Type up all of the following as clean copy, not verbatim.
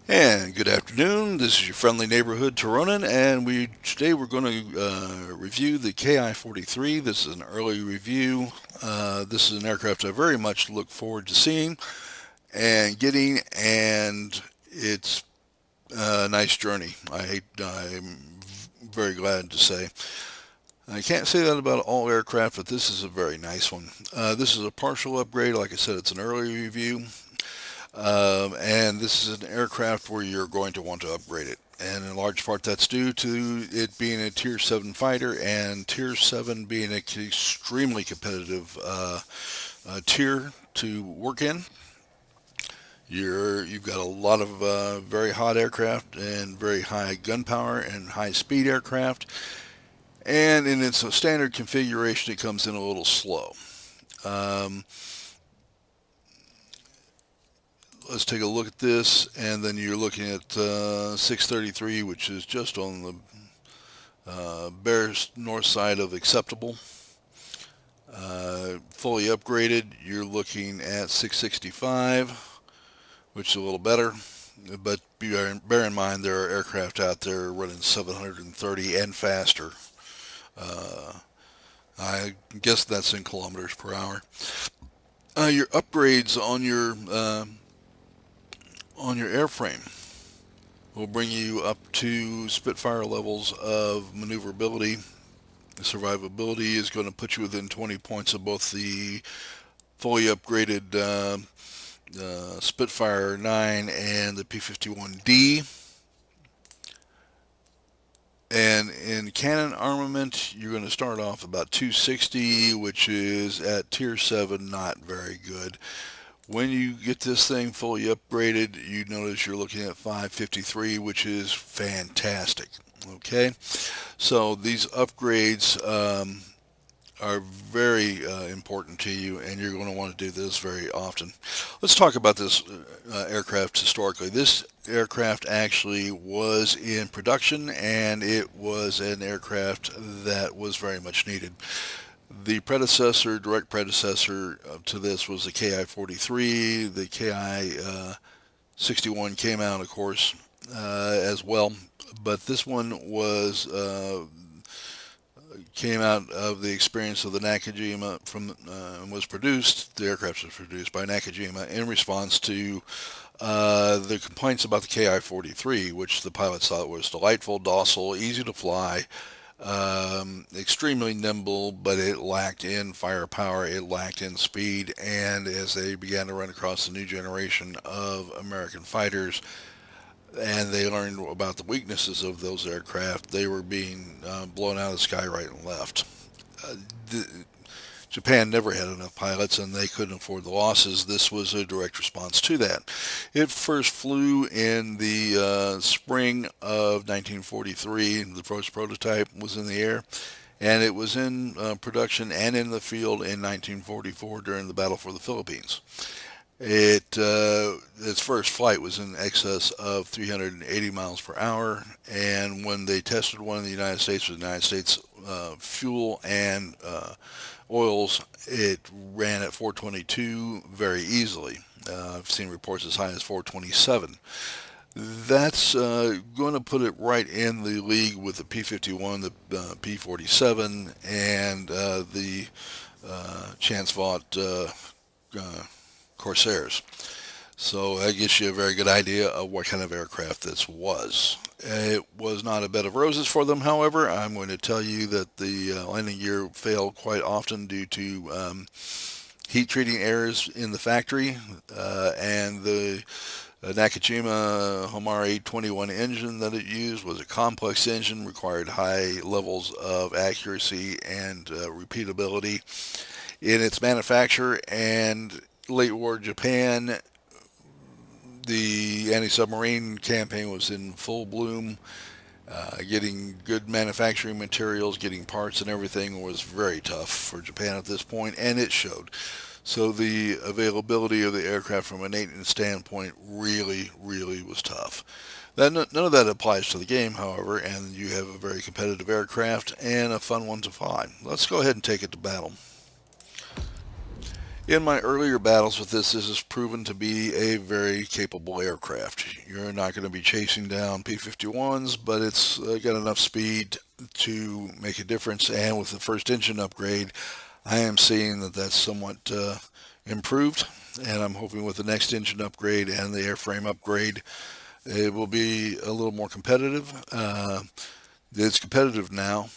And good afternoon. This is your friendly neighborhood Tironan, and today we're going to review the KI-43. This is an early review. This is an aircraft I very much look forward to seeing and getting, and it's a nice journey. I'm very glad to say. I can't say that about all aircraft, but this is a very nice one. This is a partial upgrade. Like I said, it's an early review. And this is an aircraft where you're going to want to upgrade it. And in large part, that's due to it being a Tier 7 fighter and Tier 7 being an extremely competitive tier to work in. You've got a lot of very hot aircraft and very high gun power and high speed aircraft. And in its standard configuration, it comes in a little slow. Um, let's take a look at this, and then you're looking at 633, which is just on the bare north side of acceptable. Fully upgraded, you're looking at 665, which is a little better. But bear in mind there are aircraft out there running 730 and faster. Uh, I guess that's in kilometers per hour. Your upgrades on your airframe will bring you up to Spitfire levels of maneuverability. Survivability is going to put you within 20 points of both the fully upgraded Spitfire 9 and the P-51D. And in cannon armament, you're going to start off about 260, which is at Tier 7, not very good. When you get this thing fully upgraded, you notice you're looking at 553, which is fantastic. Okay, so these upgrades are very important to you, and you're going to want to do this very often. Let's talk about this aircraft historically. This aircraft actually was in production, and it was an aircraft that was very much needed. The predecessor, direct predecessor to this was the KI-43. The KI-61 came out, of course, as well. But this one came out of the experience of the Nakajima was produced. The aircraft was produced by Nakajima in response to the complaints about the KI-43, which the pilots thought was delightful, docile, easy to fly, extremely nimble, but it lacked in firepower, it lacked in speed, and as they began to run across the new generation of American fighters, and they learned about the weaknesses of those aircraft, they were being blown out of the sky right and left. Uh, the, Japan never had enough pilots and they couldn't afford the losses. This was a direct response to that. It first flew in the spring of 1943. The first prototype was in the air, and it was in production and in the field in 1944 during the Battle for the Philippines. Its first flight was in excess of 380 miles per hour, and when they tested one in the United States with the United States fuel and oils, it ran at 422 very easily. I've seen reports as high as 427. That's going to put it right in the league with the P-51, the P-47, and the Chance Vought Corsairs. So that gives you a very good idea of what kind of aircraft this was. It was not a bed of roses for them, however. I'm going to tell you that the landing gear failed quite often due to heat treating errors in the factory, and the Nakajima Homare 21 engine that it used was a complex engine, required high levels of accuracy and repeatability in its manufacture. And late war Japan, the anti-submarine campaign was in full bloom. Getting good manufacturing materials, getting parts and everything was very tough for Japan at this point, and it showed. So the availability of the aircraft from a maintenance standpoint really, really was tough. None of that applies to the game, however, and you have a very competitive aircraft and a fun one to fly. Let's go ahead and take it to battle. In my earlier battles with this has proven to be a very capable aircraft. You're not going to be chasing down P-51s, but it's got enough speed to make a difference. And with the first engine upgrade, I am seeing that that's somewhat improved. And I'm hoping with the next engine upgrade and the airframe upgrade, it will be a little more competitive. It's competitive now.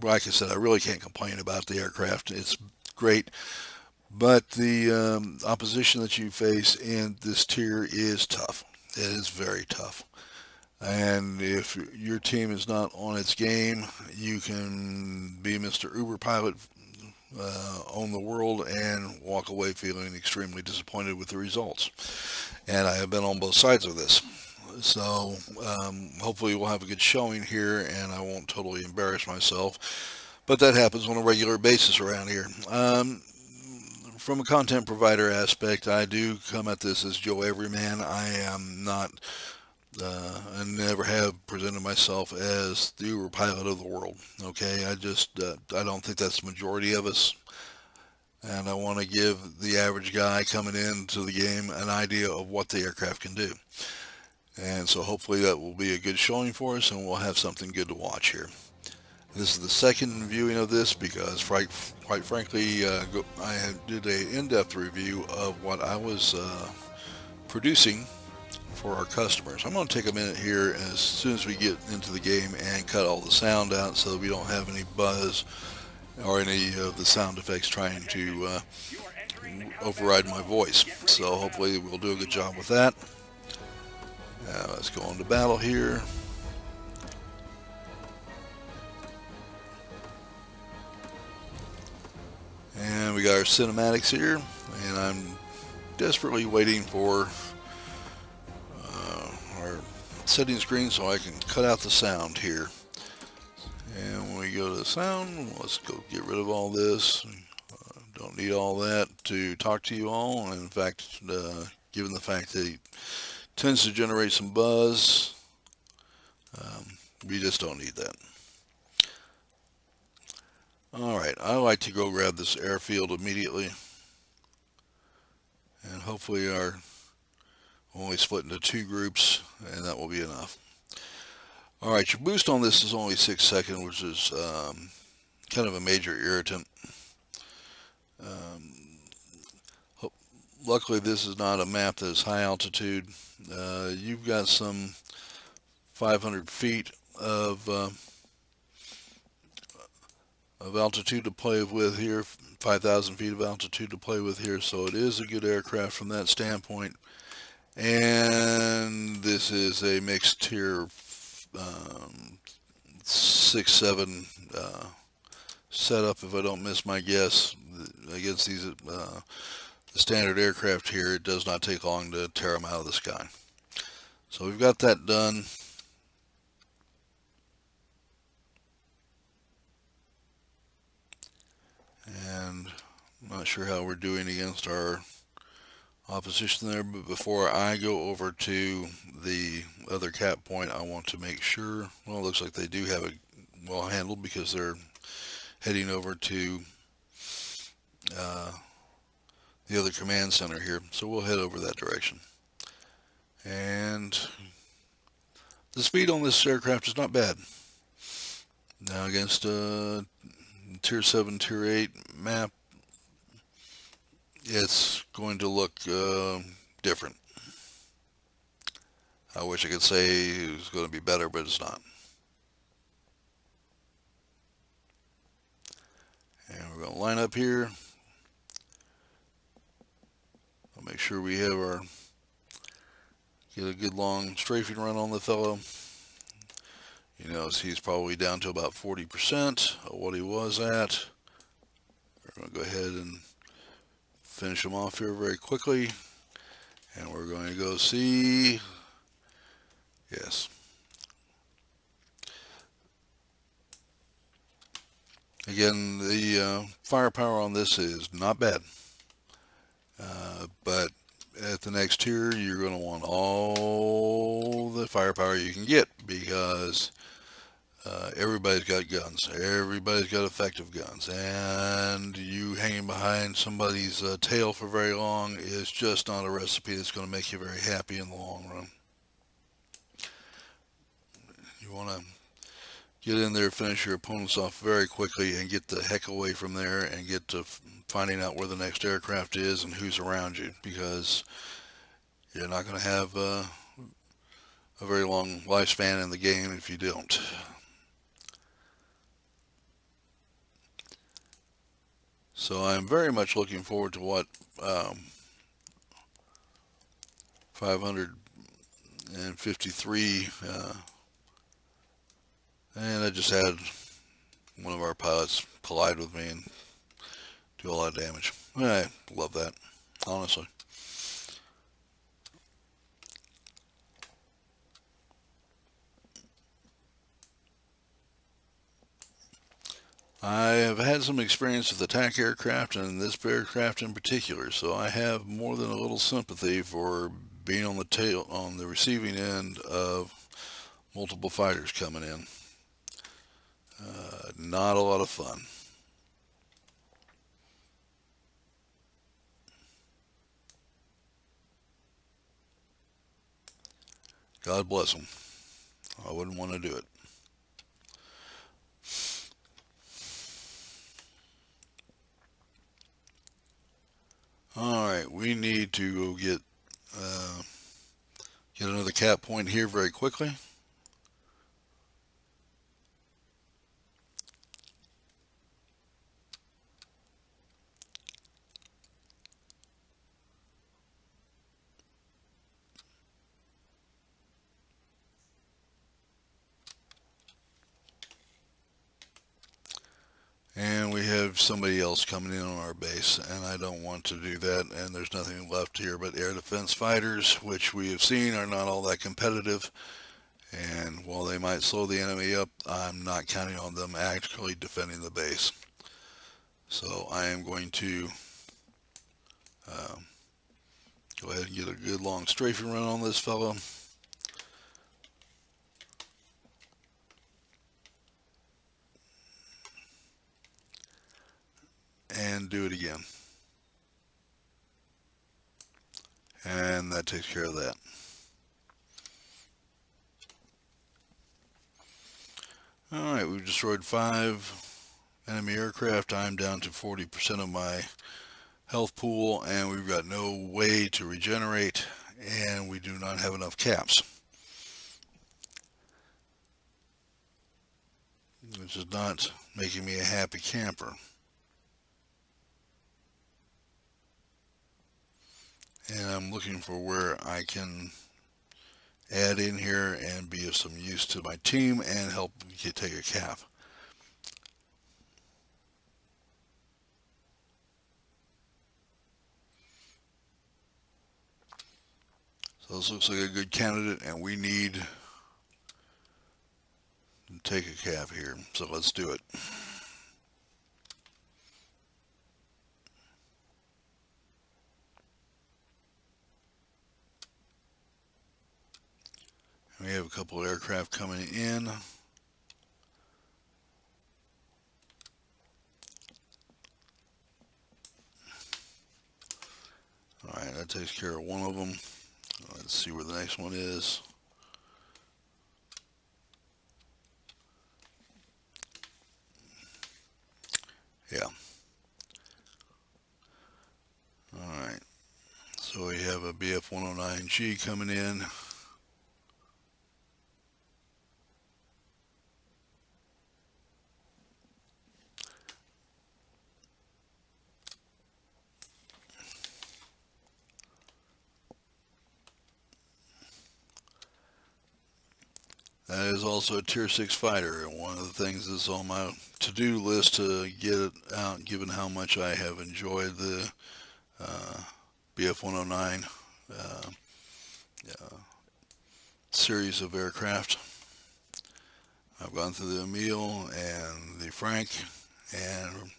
Like I said, I really can't complain about the aircraft. It's great. But the opposition that you face in this tier is tough. It is very tough. And if your team is not on its game, you can be Mr. Uber Pilot, own the world, and walk away feeling extremely disappointed with the results. And I have been on both sides of this. So hopefully we'll have a good showing here, and I won't totally embarrass myself. But that happens on a regular basis around here. From a content provider aspect, I do come at this as Joe Everyman. I am not, I never have presented myself as the Uber pilot of the world. Okay, I don't think that's the majority of us. And I want to give the average guy coming into the game an idea of what the aircraft can do. And so hopefully that will be a good showing for us, and we'll have something good to watch here. This is the second viewing of this because, quite frankly, I did an in-depth review of what I was producing for our customers. I'm going to take a minute here as soon as we get into the game and cut all the sound out so that we don't have any buzz or any of the sound effects trying to override my voice. So hopefully we'll do a good job with that. Now let's go on to battle here. And we got our cinematics here, and I'm desperately waiting for our setting screen so I can cut out the sound here. And when we go to the sound, let's go get rid of all this. Don't need all that to talk to you all. And in fact, given the fact that it tends to generate some buzz, we just don't need that. Alright, I like to go grab this airfield immediately, and hopefully we'll only split into 2 groups, and that will be enough. Alright, your boost on this is only 6 seconds, which is kind of a major irritant. Luckily this is not a map that is high altitude. You've got some 500 feet of altitude to play with here, 5,000 feet of altitude to play with here, so it is a good aircraft from that standpoint. And this is a mixed tier 6-7 setup, if I don't miss my guess. Against these the standard aircraft here, it does not take long to tear them out of the sky. So we've got that done. And I'm not sure how we're doing against our opposition there, but before I go over to the other cap point, I want to make sure, well, it looks like they do have it well handled because they're heading over to the other command center here, so we'll head over that direction. And the speed on this aircraft is not bad. Now against Tier 7, Tier 8 map, it's going to look different. I wish I could say it was going to be better, but it's not. And we're going to line up here. I'll make sure we have get a good long strafing run on the fellow. You know, he's probably down to about 40% of what he was at. We're going to go ahead and finish him off here very quickly. And we're going to go see, yes. Again, the firepower on this is not bad. But at the next tier, you're going to want all the firepower you can get because Everybody's got guns. Everybody's got effective guns. And you hanging behind somebody's tail for very long is just not a recipe that's going to make you very happy in the long run. You want to get in there, finish your opponents off very quickly, and get the heck away from there and get to finding out where the next aircraft is and who's around you, because you're not going to have a very long lifespan in the game if you don't. So I'm very much looking forward to what 553, and I just had one of our pilots collide with me and do a lot of damage. I love that, honestly. I have had some experience with attack aircraft and this aircraft in particular, so I have more than a little sympathy for being on the receiving end of multiple fighters coming in. Not a lot of fun. God bless them. I wouldn't want to do it. All right, we need to go get another cap point here very quickly. And we have somebody else coming in on our base, and I don't want to do that, and there's nothing left here but air defense fighters, which we have seen are not all that competitive, and while they might slow the enemy up, I'm not counting on them actually defending the base. So I am going to um, go ahead and get a good long strafing run on this fellow. And do it again. And that takes care of that. Alright, we've destroyed 5 enemy aircraft. I'm down to 40% of my health pool, and we've got no way to regenerate, and we do not have enough caps, which is not making me a happy camper. And I'm looking for where I can add in here and be of some use to my team and help take a cap. So this looks like a good candidate, and we need to take a cap here. So let's do it. We have a couple of aircraft coming in. Alright, that takes care of one of them. Let's see where the next one is. Yeah. Alright. So we have a BF-109G coming in. That is also a Tier 6 fighter, and one of the things that's on my to-do list to get it out, given how much I have enjoyed the BF-109 series of aircraft. I've gone through the Emile and the Frank, and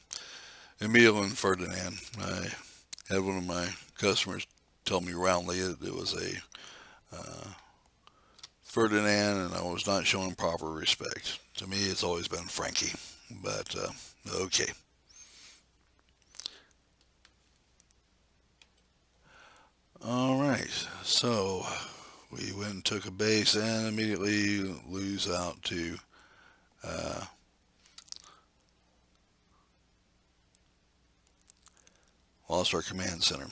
Emile and Ferdinand. I had one of my customers tell me roundly it was a Ferdinand, and I was not showing proper respect. To me, it's always been Frankie, but okay. All right, so we went and took a base and immediately lose out to uh, lost our command center.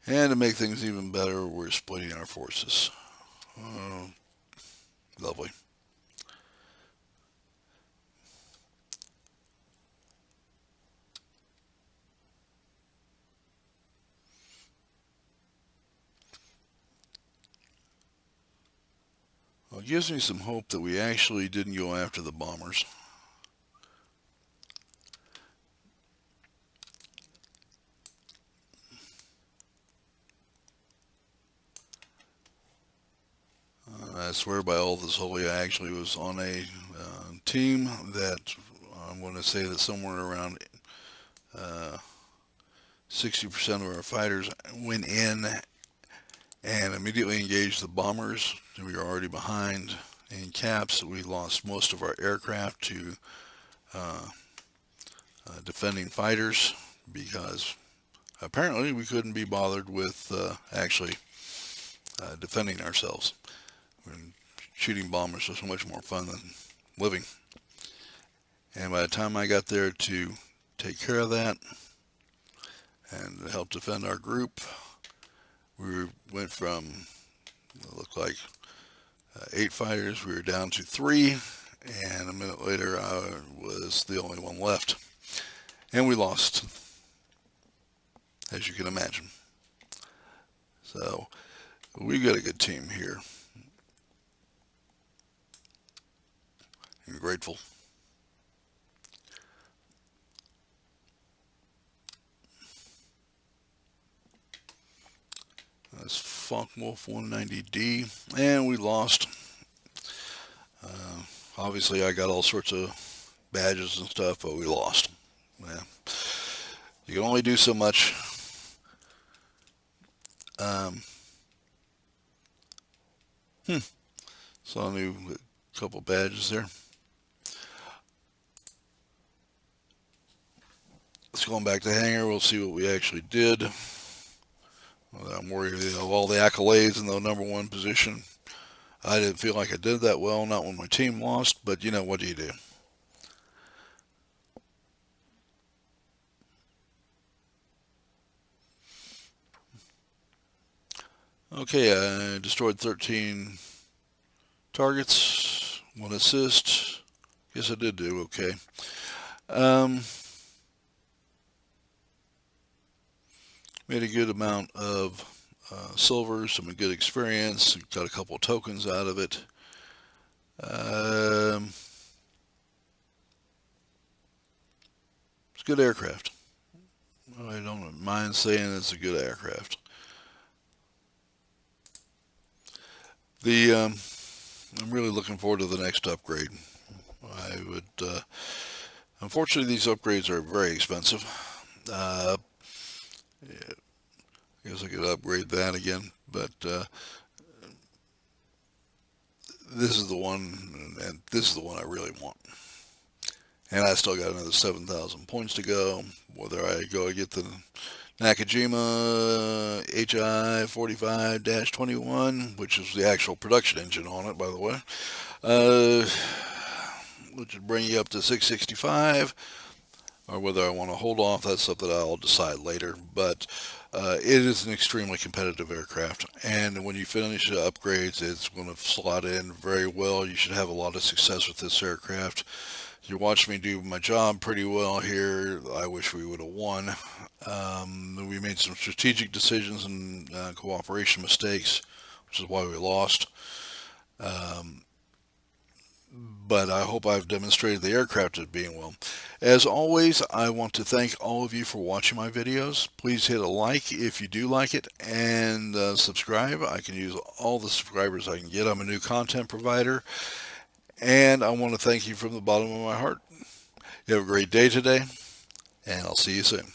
And to make things even better, we're splitting our forces. Oh, lovely. Well, it gives me some hope that we actually didn't go after the bombers. I swear by all that's holy, I actually was on a team that I'm going to say that somewhere around 60% of our fighters went in and immediately engaged the bombers. We were already behind in caps. We lost most of our aircraft to defending fighters because apparently we couldn't be bothered with actually defending ourselves. And shooting bombers was so much more fun than living. And by the time I got there to take care of that and help defend our group, we went from, it looked like 8 fighters, we were down to 3, and a minute later I was the only one left. And we lost, as you can imagine. So we've got a good team here. I'm grateful. That's Funk Wolf 190D, and we lost. Obviously, I got all sorts of badges and stuff, but we lost. Yeah. You can only do so much. Um, Saw a new couple badges there. Let's go back to hangar. We'll see what we actually did. Well, I'm worried of all the accolades in the #1 position. I didn't feel like I did that well, not when my team lost, but you know, what do you do? Okay, I destroyed 13 targets, 1 assist. Guess I did do okay. Made a good amount of silver, some good experience, got a couple tokens out of it. It's a good aircraft. I don't mind saying it's a good aircraft. I'm really looking forward to the next upgrade. I would, unfortunately, these upgrades are very expensive. Yeah, I guess I could upgrade that again, but this is the one, and this is the one I really want. And I still got another 7,000 points to go. Whether I go get the Nakajima HI 45-21, which is the actual production engine on it, by the way, which would bring you up to 665, or whether I want to hold off, that's something I'll decide later. But it is an extremely competitive aircraft, and when you finish the upgrades, it's going to slot in very well. You should have a lot of success with this aircraft. You watched me do my job pretty well here. I wish we would have won. We made some strategic decisions and cooperation mistakes, which is why we lost. But I hope I've demonstrated the aircraft as being well. As always, I want to thank all of you for watching my videos. Please hit a like if you do like it, and subscribe. I can use all the subscribers I can get. I'm a new content provider, and I want to thank you from the bottom of my heart. You have a great day today, and I'll see you soon.